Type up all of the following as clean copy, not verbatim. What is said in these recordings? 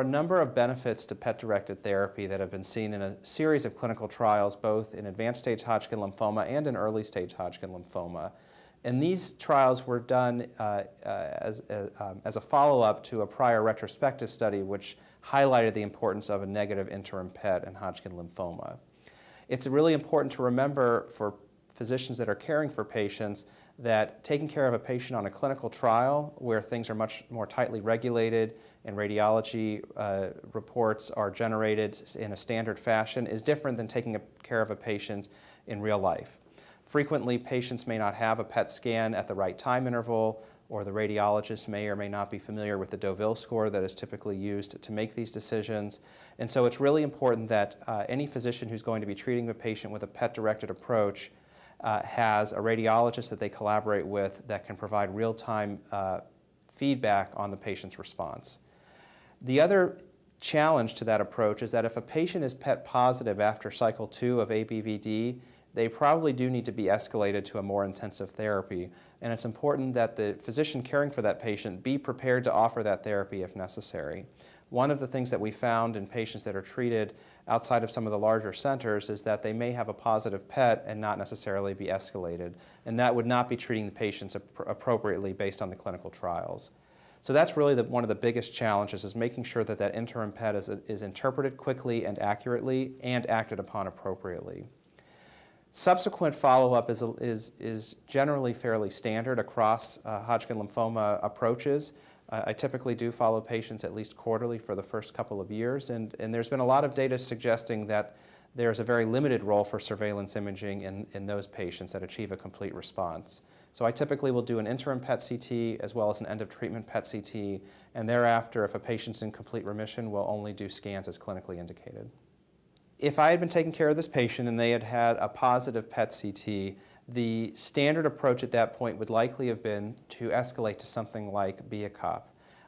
a number of benefits to PET-directed therapy that have been seen in a series of clinical trials, both in advanced stage Hodgkin lymphoma and in early stage Hodgkin lymphoma. And these trials were done as a follow-up to a prior retrospective study which highlighted the importance of a negative interim PET in Hodgkin lymphoma. It's really important to remember for physicians that are caring for patients that taking care of a patient on a clinical trial where things are much more tightly regulated and radiology reports are generated in a standard fashion is different than taking care of a patient in real life. Frequently, patients may not have a PET scan at the right time interval, or the radiologist may or may not be familiar with the Deauville score that is typically used to make these decisions. And so it's really important that any physician who's going to be treating the patient with a PET-directed approach has a radiologist that they collaborate with that can provide real-time feedback on the patient's response. The other challenge to that approach is that if a patient is PET positive after cycle 2 of ABVD, they probably do need to be escalated to a more intensive therapy. And it's important that the physician caring for that patient be prepared to offer that therapy if necessary. One of the things that we found in patients that are treated outside of some of the larger centers is that they may have a positive PET and not necessarily be escalated. And that would not be treating the patients appropriately based on the clinical trials. So that's really one of the biggest challenges, is making sure that that interim PET is interpreted quickly and accurately and acted upon appropriately. Subsequent follow-up is generally fairly standard across Hodgkin lymphoma approaches. I typically do follow patients at least quarterly for the first couple of years, and there's been a lot of data suggesting that there's a very limited role for surveillance imaging in those patients that achieve a complete response. So I typically will do an interim PET-CT as well as an end-of-treatment PET-CT, and thereafter, if a patient's in complete remission, we'll only do scans as clinically indicated. If I had been taking care of this patient and they had had a positive PET-CT, the standard approach at that point would likely have been to escalate to something like BIACOP.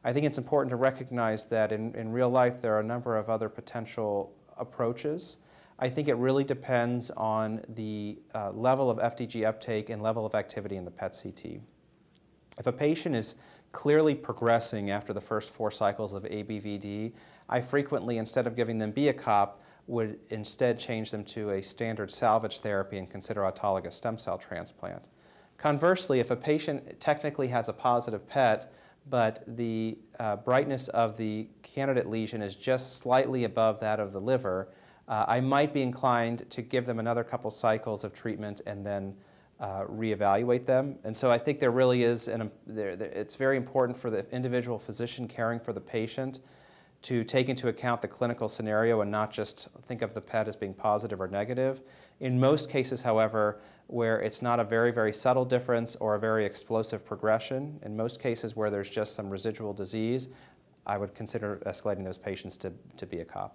I think it's important to recognize that in real life there are a number of other potential approaches. I think it really depends on the level of FDG uptake and level of activity in the PET-CT. If a patient is clearly progressing after the first 4 cycles of ABVD, I frequently, instead of giving them BIACOP, would instead change them to a standard salvage therapy and consider autologous stem cell transplant. Conversely, if a patient technically has a positive PET, but the brightness of the candidate lesion is just slightly above that of the liver, I might be inclined to give them another couple cycles of treatment and then reevaluate them. And so I think there really is, it's very important for the individual physician caring for the patient to take into account the clinical scenario and not just think of the PET as being positive or negative. In most cases, however, where it's not a very, very subtle difference or a very explosive progression, in most cases where there's just some residual disease, I would consider escalating those patients to BIACOP.